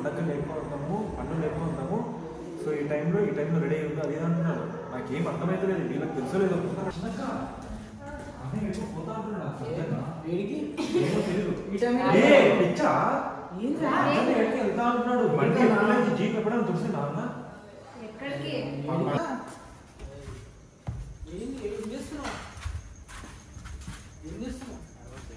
పండగ లేకపోతాము పన్ను లేకపోతాము. సో ఈ టైంలో రెడీ అయ్యింది అది అంటున్నాడు. నాకేం అర్థమైతలేదు, వీళ్ళకి తెలుసలేదు. వెళ్తా అంటున్నాడు. బండి జీప్ ఎప్పుడైనా తుడిసి నాన్న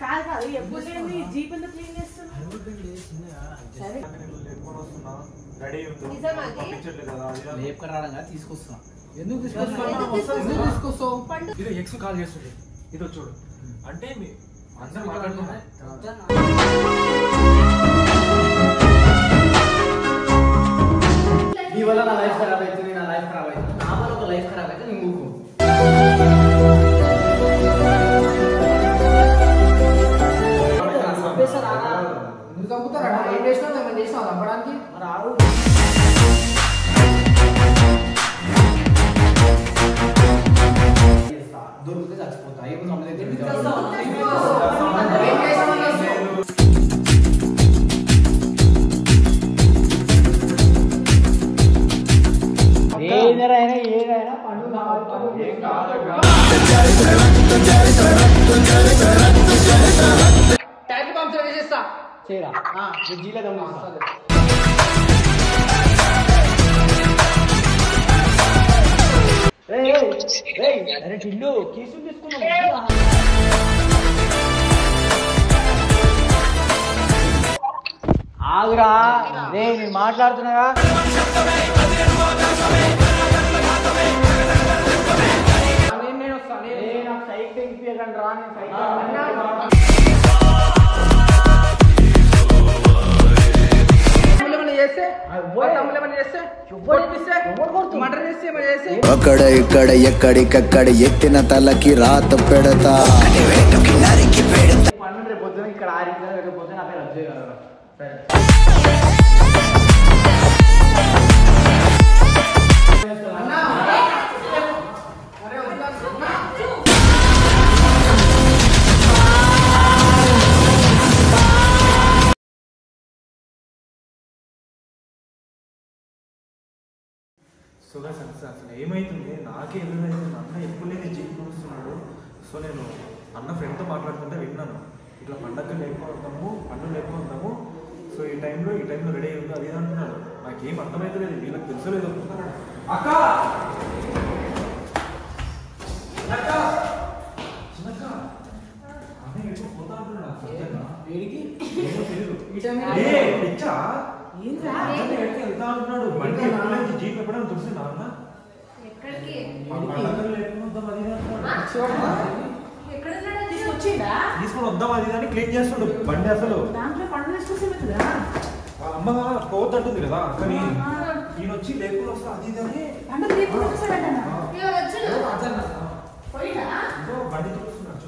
కాదు ఎప్పుడు జీప్ ఎంత క్లీన్ చేస్తున్నా తీసుకొస్తున్నా. ఎందుకు తీసుకొస్తావు? ఇది ఎక్స్ కాల్ చేస్తుంది. ఇది చూడు అంటే అందరూ మాట్లాడుతున్నారు. నీ వల్ల నా లైఫ్ ఖరాబ్ అవుతుంది, నా లైఫ్ ఖరాబ్ అవుతుంది. నా వల్ల ఒక లైఫ్ ఖరాబ్ అయితే నేను ఊరుకో. నువ్వు చంపుతారా? ఏం చేసినావు? ఏమైనా చేసినావు చంపడానికి? మరి ఆడు దొరికితే చచ్చిపోతా. ఏదైనా పండు ట్యాంక్ పంప్ చేసేస్తా. చేయరా జీలే దమ్ము. అరే టిల్లు కీసులు తీసుకున్నాం. ఆగురా నేను మాట్లాడుతున్నాగా. నేను వస్తాను. నాకు సైకిల్ ఇప్పించకండి రా. నేను సైకిల్ అక్కడ ఇక్కడ ఎక్కడికక్కడ ఎత్తిన తలకి రాత పెడతా. పన్ను రేపు పొద్దున ఇక్కడ ఆరిందా రేపు పొద్దున నా పేరు అజ్జయ్ గారు. సో అసలు ఏమైతుంది నాకే ఎదురైంది. అన్న ఎప్పుడు లేని జీప్ చూస్తున్నాడు. సో నేను అన్న ఫ్రెండ్తో మాట్లాడుతుంటే విన్నాను, ఇట్లా పండగ లేకపోతాము పన్ను లేకపోతాము. సో ఈ టైంలో రెడీ అయ్యింది అది అంటున్నాడు. నాకేం అర్థమైతలేదు, వీళ్ళకి తెలుసలేదు. అక్క పోతా అంటున్నాడు. వెళ్తా అంటున్నాడు. బండి జీప్ ఎప్పుడైనా తుడిసి నాన్న తీసుకొని వద్దాం అది అని క్లీన్ చేస్తాడు బండి. అసలు వాళ్ళ అమ్మ పోవద్దంటుంది కదా అక్కని. ఈయన వచ్చి లేకుండా వస్తా అది ఇది అని బండి చూస్తున్నాడు.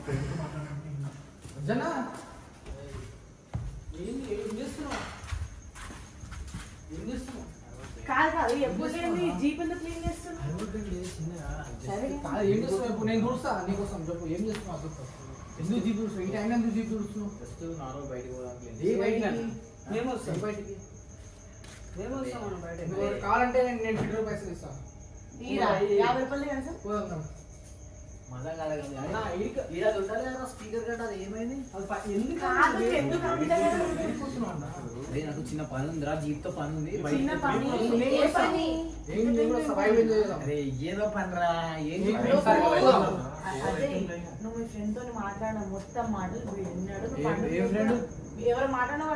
ఫ్రెండ్తో మాట్లాడుతున్నా. కాదు ఎప్పుడు జీప్ ఎంత క్లీన్ చేస్తున్నా ఏం చేస్తున్నావు? ఇప్పుడు నేను చూస్తా నీకోసం చెప్పు. ఏం చేస్తున్నావు? ఎందుకు జీప్ చూస్తున్నావు? ఈ టైం ఎందుకు జీప్ చూస్తున్నావు? బయటకు కావాలంటే నేను పెట్రోల్ పైసలు ఇస్తాను. 50 రూపాయలు పోదాం. మజా కాదు స్పీకర్ కట్ట. అది ఏమైంది? నాకు చిన్న పని ఉందిరా, జీప్ తో పని ఉంది. అరే ఏదో పనిరా. నువ్వు మీ ఫ్రెండ్ తో మాట్లాడిన మొత్తం మాటలు విన్నాడు. ఎవరు మాట్లాడగా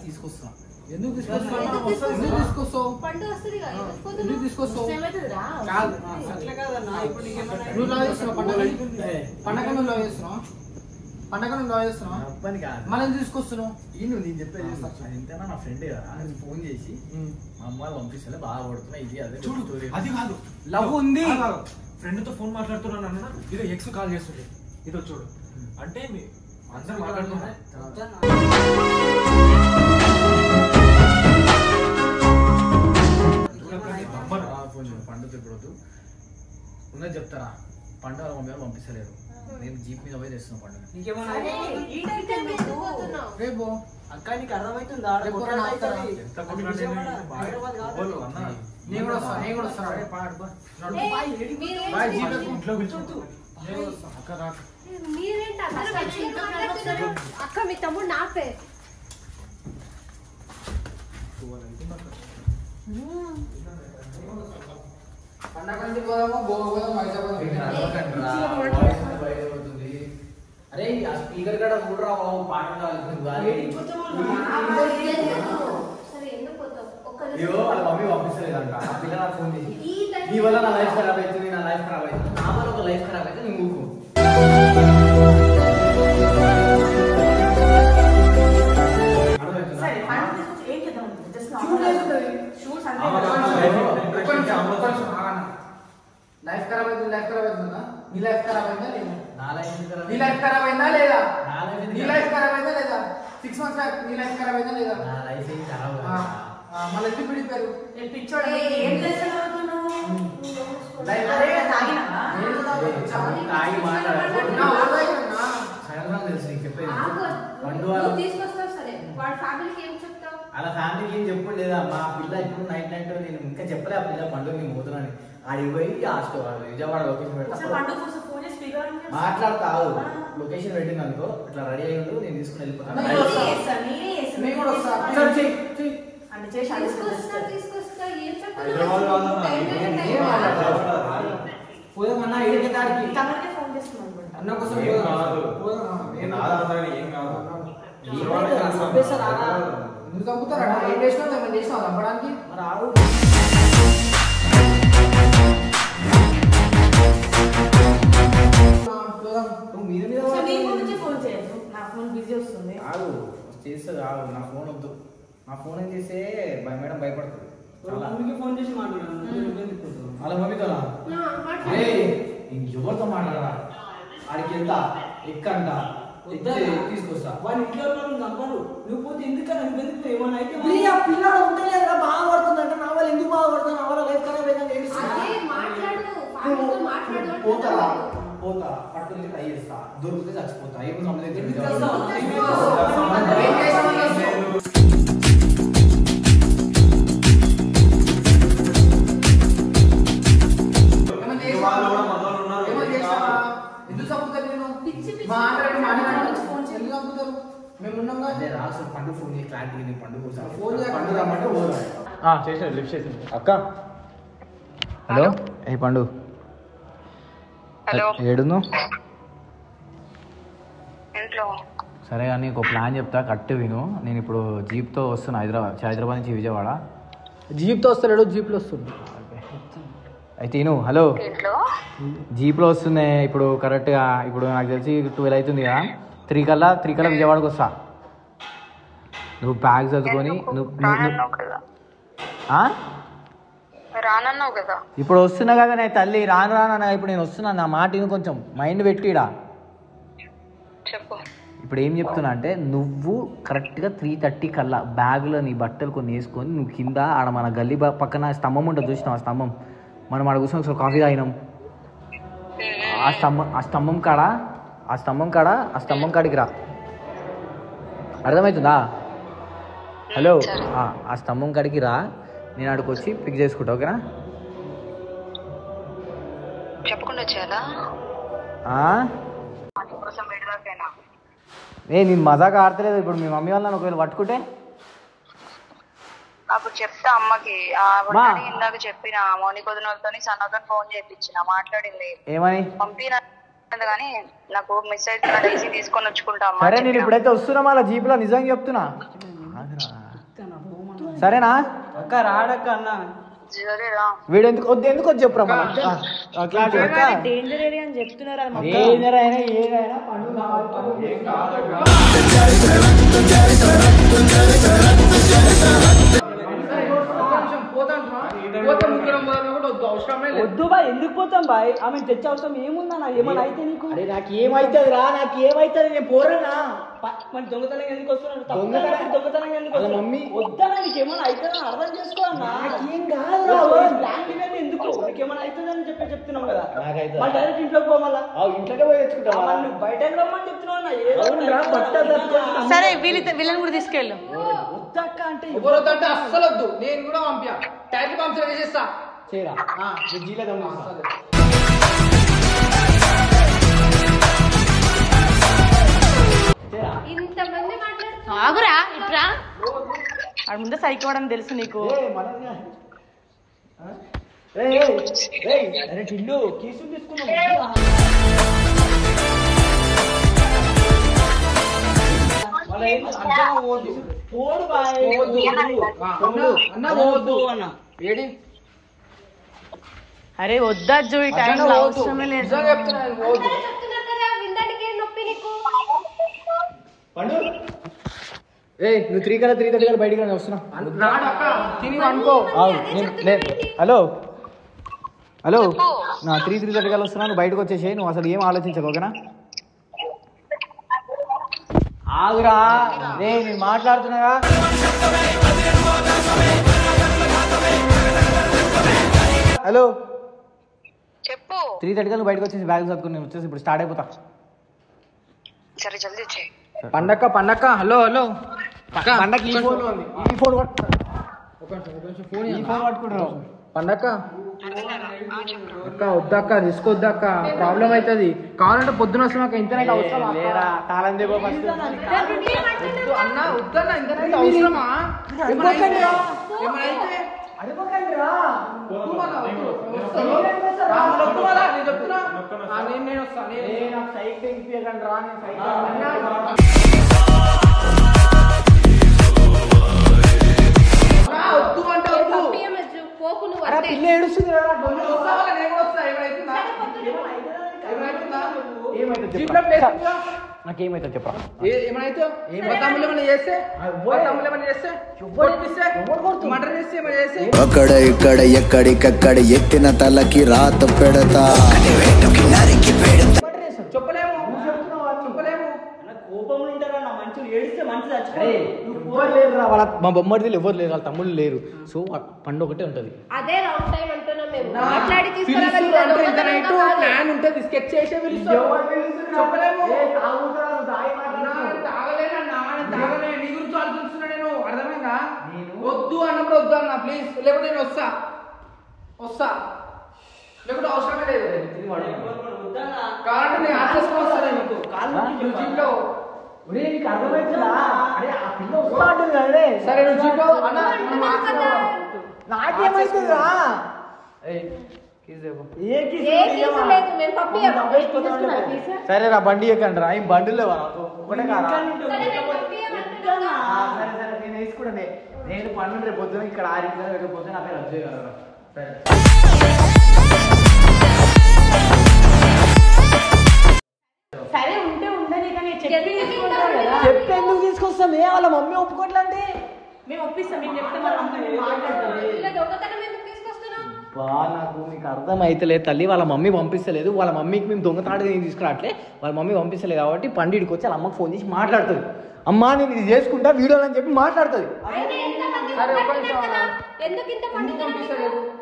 తీసుకొస్తున్నా. ఎందుకు తీసుకొస్తావు? ఎందుకు తీసుకొస్తావు? నువ్వు లా చేస్తున్నావు పండగ నువ్వు లా చేస్తున్నావు మనం తీసుకొస్తున్నావు. నేను చెప్పేది ఇంతేనా? నా ఫ్రెండ్ కదా ఫోన్ చేసి మా అమ్మ పంపిస్తే బాగా పడుతున్నా ఇది అదే. అది కాదు, లవ్ ఉంది. ఫ్రెండ్తో ఫోన్ మాట్లాడుతున్నాను అన్న. ఇది ఎక్స్ కాల్ చేస్తుంది. ఇదో చూడు అంటే అందరూ మాట్లాడుతున్నారు. పండుగ ఇప్పుడు ఉన్నది చెప్తారా? పండుగ మమ్మీ వాళ్ళు పంపిస్తలేరు. నేను జీప్ మీద పోయి తెస్తున్నా పండుగ. నీకేమన్నా అరే, ఈ టైంకి ఎందుకు పోతున్నావు? రేపు అక్క నీకు అర్థమవుతుందా రేపు పొద్దున ఆపుతారా? ఎంత కొట్లాడినా హైదరాబాద్ కాదు. వాళ్ళు అన్న నేను కూడా వస్తాను అరే పాడు బా. బాయ్ జీప్ ఎక్కు. ఇంట్లో కూర్చో అక్క రాక మీరేంటి అందరూ మంచిగా మాట్లాడుతున్నారు? అక్క మీ తమ్ముడు నా పేరు పండగంటి పోదామా గోవా పోదాం హైదరాబాద్ ఇక్కడ అరవకండి రా. బయట పోతుంది. అరే ఆ స్పీకర్ కూడా చూడరా బాబు పాట కావాలి. సరే ఎందుకు పోతావు? ఒక్క అయ్యో వాళ్ళ మమ్మీ పంపిస్తలేదంట. ఆ పిల్ల నాకు ఫోన్ చేసి ఈ టైం నీ వల్ల నా లైఫ్ ఖరాబ్ అవుతుంది, నా లైఫ్ ఖరాబ్ అవుతుంది. నా వల్ల ఒక లైఫ్ ఖరాబ్ అయితే నేను ఊరుకో. సరే, పండు తీసుకొచ్చి ఏం చేద్దాం? Just shoot normal. చేస్తుంది. Shoots ఆమె అంటే లైఫ్ ఖరాబ్ అవుతుంది లైఫ్ ఖరాబ్ అవుతుందా? నీ లైఫ్ ఖరాబ్ అయిందా లేదా? నా లైఫ్ ఎందుకు ఖరాబ్ నీ అయింది? లైఫ్ ఖరాబ్ అయిందా లేదా? నా లైఫ్ ఎందుకు నీ ఖరాబ్ లైఫ్ ఖరాబ్ అయిందా లేదా? 6 months బ్యాక్ నీ లైఫ్ ఖరాబ్ అయిందా లేదా? నా లైఫ్ ఏం ఖరాబ్ ఆ, కాదు. మళ్ళీ ఎందుకు పిడిపారు? నేను పిచ్చోడు, ఏం చేస్తున్నావు నువ్వు? లైఫ్ అరే, తాగినా? నేను తాగి మాట్లాడు. నా ఓడైనా సడన్గా తెలుసు నీకు చెప్పేది. ఆగు. పండు నువ్వు వాళ్ళు తీసుకొస్తావు సరే వాడి ఫ్యామిలీకి ఏం చెప్తావు? అలా ఫ్యామిలీకి ఏం చెప్పు లేదా మా పిల్ల ఇప్పుడు నైట్ నేను ఇంకా చెప్పలే ఆ పిల్ల పండుగ నేను పోతున్నాను ఆడికి పోయి విజయవాడ లొకేషన్ ఒకసారి పెడతా పండు కోసం ఫోన్ చేసి speaker on చేసి. మాట్లాడతావు లొకేషన్ పెట్టింది అనుకో ఇట్లా రెడీ అయ్యి ఉండు నేను తీసుకుని వెళ్ళిపోతాను నేను నేనే వస్తా. చేస్తాను, నేనే చేస్తాను. నేను కూడా వస్తా. సరే, చెయ్, చెయ్. అంటే చేసి తీసుకొస్తా తీసుకొస్తా ఏం హైదరాబాద్ కాదన్నా, ఏం మాట్లాడతావు? పోదామన్నా ఇదే దానికి తనకే ఫోన్ చేస్తున్నాను అనుకుంటా. అన్న కోసం ఏం కాదు. పోదాం. నేను నాదంతా ఏం కాదు ఏమైంది రా, చంపేస్తారా? నువ్వు చంపుతారా? ఏం చేసినావు ఏమైనా చేసినావు చంపడానికి? మరి ఆడు పోదాం. నువ్వు మీద మీద సో నీ ఫోన్ పడుతుంది. నుంచి ఫోన్ చేయొద్దు, నా ఫోన్ బిజీ వస్తుంది. ఆగు చేస్తుంది ఆగు నా ఫోన్ వద్దు నా ఫోన్ ఏం చేస్తే మేడం భయపడుతుంది చాలా. మమ్మీకి ఫోన్ చేసి మాట్లాడాను వాళ్ళ మమ్మీతో మాట్లాడు. ఎవరితో మాట్లాడరా ఆడికి వెళ్తా ఎక్కంట తీసుకొస్తా వాడి ఇంట్లో వాళ్ళు నమ్మరు నువ్వు పోతే ఎందుకని ఎందుకు ఏమన్నా అయితే ప్రియా పిల్లాడు ఉంటలేదురా బాధపడుతుంది అంటే నా వాళ్ళు ఎందుకు బాధపడుతున్నా నా వాళ్ళ లైఫ్ ఖరాబ్ అయిందని ఏడుస్తున్నా. అదే మాట్లాడు ఫ్యామిలీతో మాట్లాడు అంటే పోతారా మాట్లాడు. పోతా పట్టుకుని ట్రై చేస్తా దొరికితే చచ్చిపోతా ఏం సంబంధం ఎందుకు చేస్తావు? ఏం చేస్తావు? ఏమైనా చేసినావా? వాళ్ళు కూడా మగవాళ్ళు ఉన్నారు. ఏమైనా చేసినావా? ఎందుకు చంపుతారు నేను? పిచ్చి పిచ్చి మాట్లాడి మాట్లాడి ఫోన్ చేసి ఎందుకు చంపుతారు? మేము ఉన్నాం కదా. అదే రాసు పండు ఫోన్ చేసి క్లారిటీ నేను పండు కోసం ఫోన్ చేయకు. పండు రమ్మంటే పోదా చేసిన లిఫ్ట్ చేసింది అక్క హలో ఏ పండు హలో ఏడును ఇంట్లో సరే కానీ నీకు ప్లాన్ చెప్తా కరెక్ట్ విను నేను ఇప్పుడు జీప్తో వస్తున్నా హైదరాబాద్ నుంచి విజయవాడ జీప్తో వస్తాడు జీప్లో వస్తుంది అయితే ఇను హలో ఇంట్లో జీప్లో వస్తున్నాయి ఇప్పుడు కరెక్ట్గా ఇప్పుడు నాకు తెలిసి 12 అవుతుంది కదా 3 కల్లా విజయవాడకు వస్తా నువ్వు బ్యాగ్ చదువుకొని రానన్నావు కదా రానన్నావు కదా ఇప్పుడు వస్తున్నా కదా నేను తల్లి రాను ఇప్పుడు నేను వస్తున్నా నా మాట ఇను కొంచెం మైండ్ పెట్టిడా చెప్పు ఇప్పుడు ఏం చెప్తున్నా అంటే నువ్వు కరెక్ట్గా 3:30 కల్లా బ్యాగ్లో నీ బట్టలు కొన్ని వేసుకొని నువ్వు కింద ఆడ మన గల్లీ పక్కన స్తంభం ఉంటుంది చూసినావు ఆ స్తంభం మనం ఆడ కూర్చొని ఒకసారి కాఫీ తాగినాం ఆ స్తంభం కాడికి రా అర్థమవుతుందా హలో ఆ స్తంభం కాడికి రా నేను ఆడికి వచ్చి పిక్ చేసుకుంటా ఓకేనా చెప్పకుండా వచ్చేయాలా కోసం విడదాకైనా నేను మజాగా ఆడతలేదు ఇప్పుడు మీ మమ్మీ వాళ్ళని ఒకవేళ పట్టుకుంటే అప్పుడు చెప్తా అమ్మకి ఇందాక చెప్పిన మౌనిక వదినతో సన్నతో ఫోన్ చేయించిన మాట్లాడింది ఏమని పంపిన కానీ నాకు మిస్ అయితే డైసీ తీసుకొని వచ్చుకుంటా అమ్మ సరే నేను ఇప్పుడైతే వస్తున్నా మళ్ళీ జీప్లో నిజంగా చెప్తున్నా సరేనా అక్క రాడక్క అన్న సరేరా వీడు ఎందుకు వచ్చి చెప్పురా డేంజర్ ఏరియా అని చెప్తున్నారు అది మొత్తం. ఏదైనా పండుగ పోతాను వద్దు బాయ్, ఎందుకు పోతాం బాయ్? ఆమె తెచ్చే అవసరం ఏముందన్నా? ఏమన్నా అయితే నీకు? అరే నాకు ఏమైతుంది రా, నాకు ఏమైతుంది, నేను పోరానా? మరి దొంగతనం ఎందుకు వస్తున్నాడు? దొంగతనం ఎందుకు వస్తున్నాడు? మమ్మీ వద్దా, నీకేమన్నా అవుతుందని అర్థం చేసుకో అన్నా. నాకేం కాదు ప్లాన్ ఇవన్నీ ఎందుకు? నీకేమన్నా అవుతుందని చెప్తున్నాం కదా. నాకైతే మళ్ళీ డైరెక్ట్ ఇంట్లోకి పోవాలా? ఇంట్లోకే పోయి తెచ్చుకుంటా. నువ్వు బయటకు రమ్మని చెప్తున్నావు అన్న. ఏదో సరే వీళ్ళని కూడా తీసుకెళ్ళు. వద్దక్క అంటే ఎవరొద్దంటే అస్సలు వద్దు. నేను కూడా పంపా టైటిల్ పంపించడం వేసేస్తా. చేయరా జీలే ఇంతమంది మాట్లాడుతున్నారు. ఆగురా ఇట్రా. ఆడ ముందే సైకి ఇవ్వడం తెలుసు నీకు. అరే టిల్లు కీసులు తీసుకున్నావు. పోడు బాయ్, అన్న పోవద్దు అన్న. ఏడి అరే వద్దా జో, ఈ టైంలో అవసరమే లేదు. నిజంగా చెప్తున్నాను పోవద్దు. అందరూ చెప్తున్నారు కదా, వినడానికి ఏం నొప్పి నీకు? పండు నువ్వు 3:30 బయటికి రా, వస్తున్నా. రాడక్క తిని అనుకో. హలో హలో, నా 3:30 వస్తున్నా, నువ్వు బయటకు వచ్చేసి నువ్వు అసలు ఏం ఆలోచించకు, ఓకేనా? ఆగురా, నేను మాట్లాడుతున్నాగా. హలో చెప్పు. 3:30 నువ్వు బయటకు వచ్చేసి బ్యాగ్ చదువుకుని నేను వచ్చేసి ఇప్పుడు స్టార్ట్ అయిపోతా. సరే జల్దీ వచ్చేయ్. పండక్క హలో పండగ ఈ ఫోన్ ఉంది, ఈ ఫోన్ పట్టుకుంటున్నావు. పండక్క అక్క వద్దక్క, రిస్క్ వద్దక్క, ప్రాబ్లం అవుతుంది. కావాలంటే పొద్దున వస్తున్నాక ఇంటర్నెట్ అవసరమా? లేరా తాళం దేవో ఫస్ట్. అన్న వద్దన్న, ఇంటర్నెట్ అవసరమా? పోకు నువ్వు. పిల్ల ఏడుస్తుంది. నాకేమైతే చెప్పా. అక్కడ ఇక్కడ ఎక్కడికక్కడ ఎత్తిన తలకి రాత పెడతా. కోపంలో ఉంటారా? నా మంచులు ఏడిస్తే మంచి చచ్చిపోయి. మా బొమ్మడిది ఎవరు లేరు, వాళ్ళ తమ్ముళ్ళు లేరు. సో పండు ఒకటే ఉంటది. అదే రాంగ్ టైం అంటున్నాం మేము. మాట్లాడి ప్లాన్ ఉంటుంది, స్కెచ్ చేసే పిలుస్తాం. చెప్పలేము. తాగలే, నీ గురించి ఆలోచిస్తున్నా నేను. అర్థమైందా? వద్దు అన్నప్పుడు వద్దు అన్న ప్లీజ్, లేకపోతే నేను వస్తా లేకపోతే అవసరమే లేదు. కావాలంటే నేను ఆచేసుకొని వస్తాను నీకు. నువ్వు జీప్లో సరే, నువ్వు జీప్లో అన్న నాకేమైతుందా? సరే రా బండి ఎక్కండి రా. ఏం బండి లేవా నాకు? ఒకటే కాదా? సరే నేను వేసుకుంటానే. నేను పండు రేపు పొద్దున ఇక్కడ 6 లేకపోతే నా పేరు అజ్జయ్ గారు. సరే ఉంటే ఉండని, కానీ చెప్తే ఎందుకు తీసుకొస్తాం? వాళ్ళ మమ్మీ ఒప్పుకోట్లంటే మేము ఒప్పిస్తాం. మేము చెప్తే మన అమ్మాయి మాట్లాడతాం. దొంగతనం ఎందుకు తీసుకొస్తున్నావు? నాకు మీకు అర్థమైతలేదు తల్లి. వాళ్ళ మమ్మీ పంపిస్తలేదు. వాళ్ళ మమ్మీకి మేము దొంగతాడు ఏం తీసుకురావట్లే. వాళ్ళ మమ్మీ పంపిస్తలేదు కాబట్టి పండిడికి వచ్చి వాళ్ళ అమ్మకి ఫోన్ చేసి మాట్లాడుతుంది. అమ్మా నేను ఇది చేసుకుంటా వీడియోలు అని చెప్పి మాట్లాడుతుంది. ఎందుకు ఇంత పండితనం?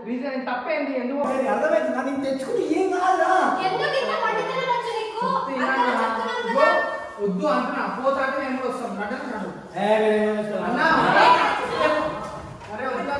రీజన్ తప్పేంది? ఎందుకు అర్థమైంది నేను తెచ్చుకుంటే ఏం కాదా? ఎందుకు ఇంత పండితనం వచ్చి నీకు? వద్దు అంటున్నా, పోతాంటే నేను వస్తాను. అన్నా అరే వద్దు